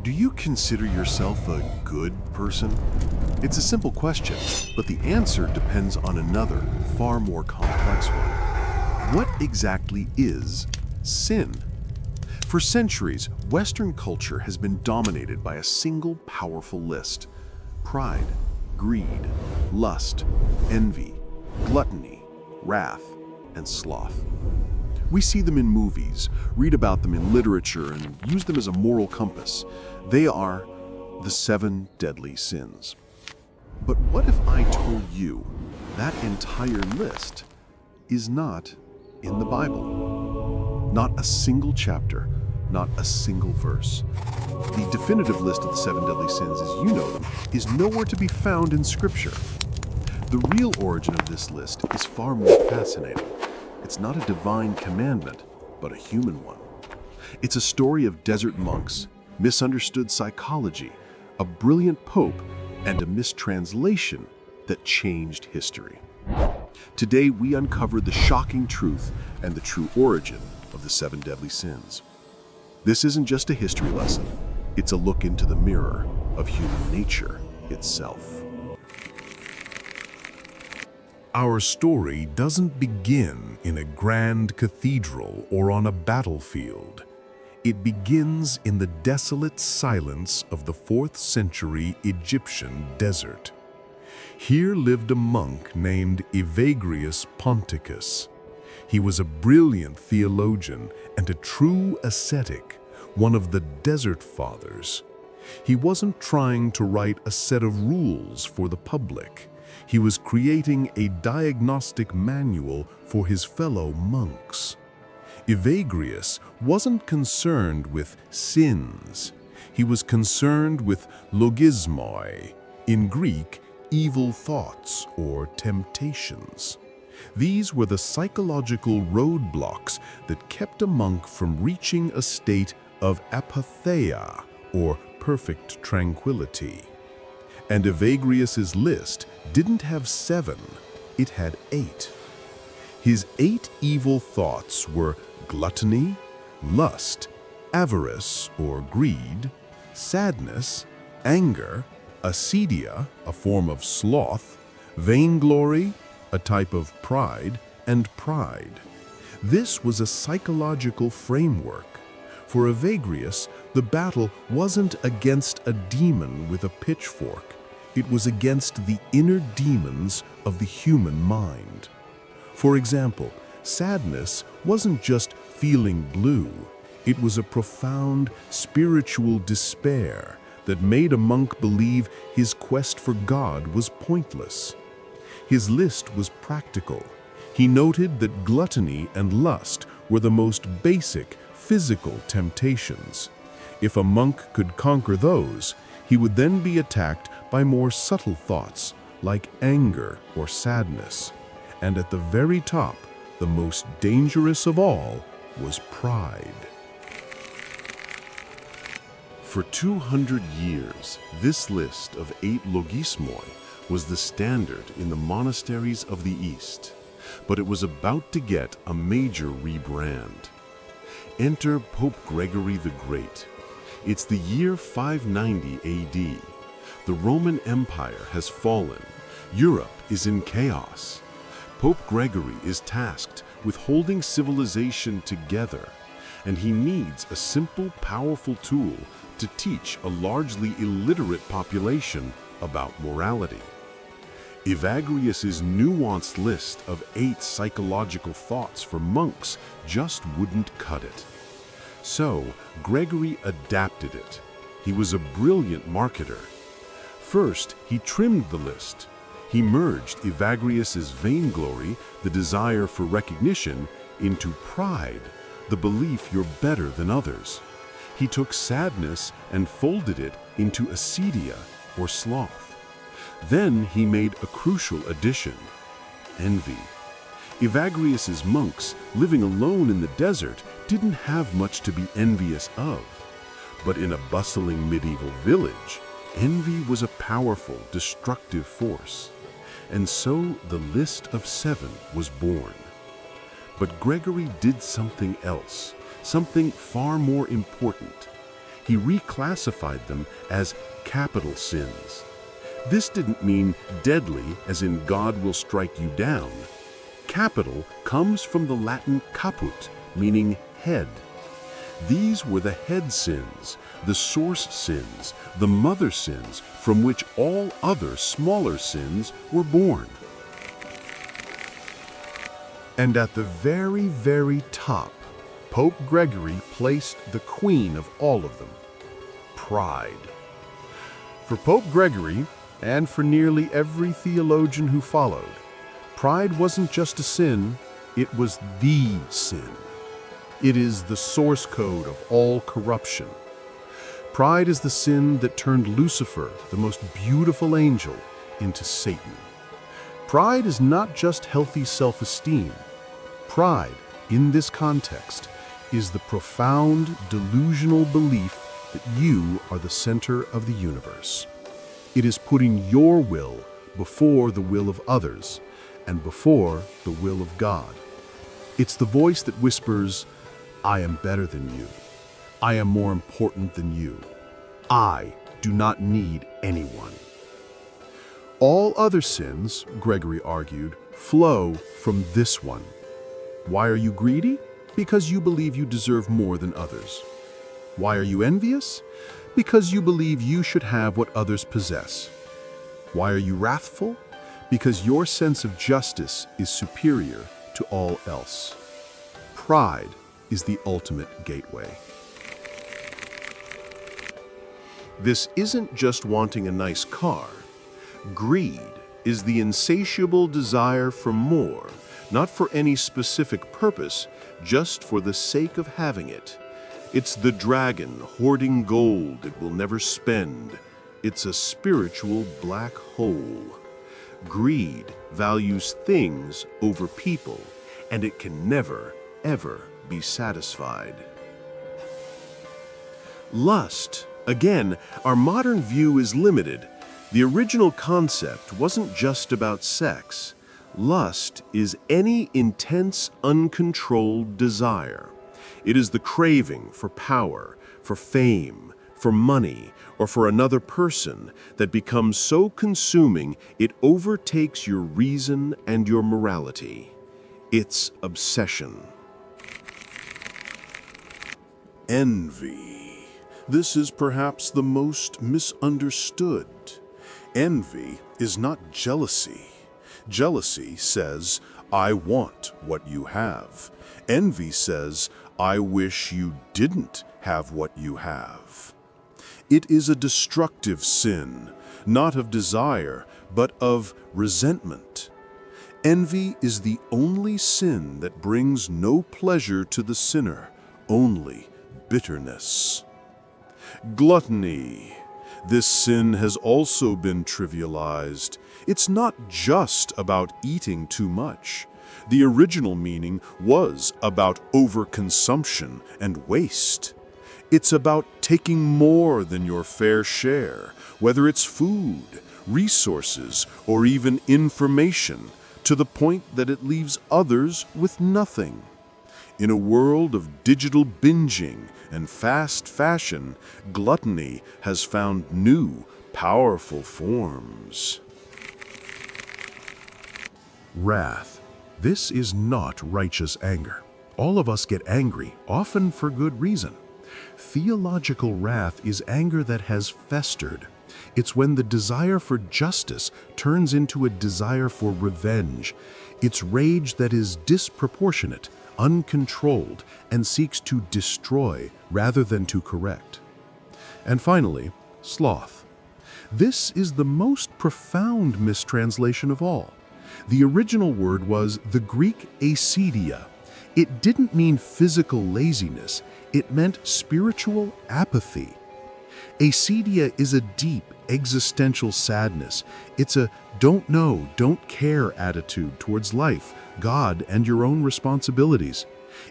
Do you consider yourself a good person? It's a simple question, but the answer depends on another, far more complex one. What exactly is sin? For centuries, Western culture has been dominated by a single powerful list: pride, greed, lust, envy, gluttony, wrath, and sloth. We see them in movies, read about them in literature, and use them as a moral compass. They are the 7 deadly sins. But what if I told you that entire list is not in the Bible? Not a single chapter, not a single verse. The definitive list of the 7 deadly sins, as you know them, is nowhere to be found in Scripture. The real origin of this list is far more fascinating. It's not a divine commandment, but a human one. It's a story of desert monks, misunderstood psychology, a brilliant pope, and a mistranslation that changed history. Today, we uncover the shocking truth and the true origin of the 7 deadly sins. This isn't just a history lesson. It's a look into the mirror of human nature itself. Our story doesn't begin in a grand cathedral or on a battlefield. It begins in the desolate silence of the 4th century Egyptian desert. Here lived a monk named Evagrius Ponticus. He was a brilliant theologian and a true ascetic, one of the Desert Fathers. He wasn't trying to write a set of rules for the public. He was creating a diagnostic manual for his fellow monks. Evagrius wasn't concerned with sins. He was concerned with logismoi, in Greek, evil thoughts or temptations. These were the psychological roadblocks that kept a monk from reaching a state of apatheia, or perfect tranquility. And Evagrius's list didn't have 7, it had 8. His 8 evil thoughts were gluttony, lust, avarice or greed, sadness, anger, acedia, a form of sloth, vainglory, a type of pride, and pride. This was a psychological framework. For Evagrius, the battle wasn't against a demon with a pitchfork. It was against the inner demons of the human mind. For example, sadness wasn't just feeling blue. It was a profound spiritual despair that made a monk believe his quest for God was pointless. His list was practical. He noted that gluttony and lust were the most basic physical temptations. If a monk could conquer those, he would then be attacked by more subtle thoughts like anger or sadness. And at the very top, the most dangerous of all was pride. For 200 years, this list of 8 logismoi was the standard in the monasteries of the East, but it was about to get a major rebrand. Enter Pope Gregory the Great. It's the year 590 AD. The Roman Empire has fallen. Europe is in chaos. Pope Gregory is tasked with holding civilization together, and he needs a simple, powerful tool to teach a largely illiterate population about morality. Evagrius's nuanced list of 8 psychological thoughts for monks just wouldn't cut it. So, Gregory adapted it. He was a brilliant marketer. First, he trimmed the list. He merged Evagrius's vainglory, the desire for recognition, into pride, the belief you're better than others. He took sadness and folded it into acedia, or sloth. Then he made a crucial addition: envy. Evagrius's monks, living alone in the desert, didn't have much to be envious of. But in a bustling medieval village, envy was a powerful, destructive force. And so the list of 7 was born. But Gregory did something else, something far more important. he reclassified them as capital sins. This didn't mean deadly, as in God will strike you down. Capital comes from the Latin caput, meaning head. These were the head sins, the source sins, the mother sins, from which all other smaller sins were born. And at the very, very top, Pope Gregory placed the queen of all of them: pride. For Pope Gregory, and for nearly every theologian who followed, pride wasn't just a sin, it was the sin. It is the source code of all corruption. Pride is the sin that turned Lucifer, the most beautiful angel, into Satan. Pride is not just healthy self-esteem. Pride, in this context, is the profound delusional belief that you are the center of the universe. It is putting your will before the will of others and before the will of God. It's the voice that whispers, "I am better than you. I am more important than you. I do not need anyone." All other sins, Gregory argued, flow from this one. Why are you greedy? Because you believe you deserve more than others. Why are you envious? Because you believe you should have what others possess. Why are you wrathful? Because your sense of justice is superior to all else. Pride is the ultimate gateway. This isn't just wanting a nice car. Greed is the insatiable desire for more, not for any specific purpose, just for the sake of having it. It's the dragon hoarding gold it will never spend. It's a spiritual black hole. Greed values things over people, and it can never, ever be satisfied. Lust. Again, our modern view is limited. The original concept wasn't just about sex. Lust is any intense, uncontrolled desire. It is the craving for power, for fame, for money, or for another person that becomes so consuming it overtakes your reason and your morality. It's obsession. Envy. This is perhaps the most misunderstood. Envy is not jealousy. Jealousy says, "I want what you have." Envy says, "I wish you didn't have what you have." It is a destructive sin, not of desire, but of resentment. Envy is the only sin that brings no pleasure to the sinner, only bitterness. Gluttony. This sin has also been trivialized. It's not just about eating too much. The original meaning was about overconsumption and waste. It's about taking more than your fair share, whether it's food, resources, or even information, to the point that it leaves others with nothing. In a world of digital binging and fast fashion, gluttony has found new, powerful forms. Wrath. This is not righteous anger. All of us get angry, often for good reason. Theological wrath is anger that has festered. It's when the desire for justice turns into a desire for revenge. It's rage that is disproportionate, uncontrolled, and seeks to destroy rather than to correct. And finally, sloth. This is the most profound mistranslation of all. The original word was the Greek acedia. It didn't mean physical laziness, it meant spiritual apathy. Acedia is a deep, existential sadness. It's a don't know, don't care attitude towards life, God, and your own responsibilities.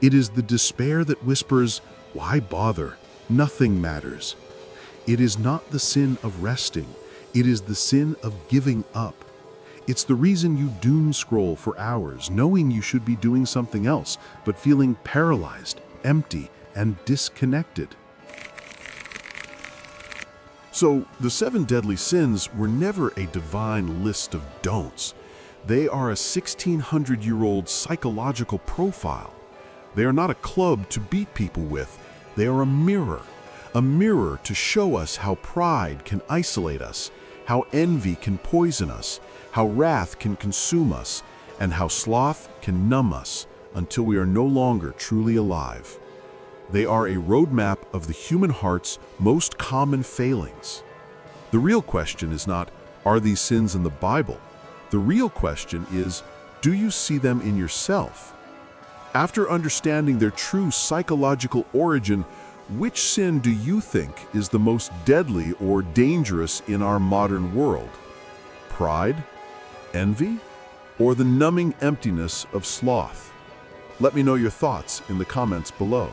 It is the despair that whispers, "Why bother? Nothing matters." It is not the sin of resting. It is the sin of giving up. It's the reason you doom scroll for hours, knowing you should be doing something else, but feeling paralyzed, empty, and disconnected. So, the 7 deadly sins were never a divine list of don'ts. They are a 1600-year-old psychological profile. They are not a club to beat people with. They are a mirror to show us how pride can isolate us, how envy can poison us, how wrath can consume us, and how sloth can numb us until we are no longer truly alive. They are a roadmap of the human heart's most common failings. The real question is not, are these sins in the Bible? The real question is, do you see them in yourself? After understanding their true psychological origin, which sin do you think is the most deadly or dangerous in our modern world? Pride, envy, or the numbing emptiness of sloth? Let me know your thoughts in the comments below.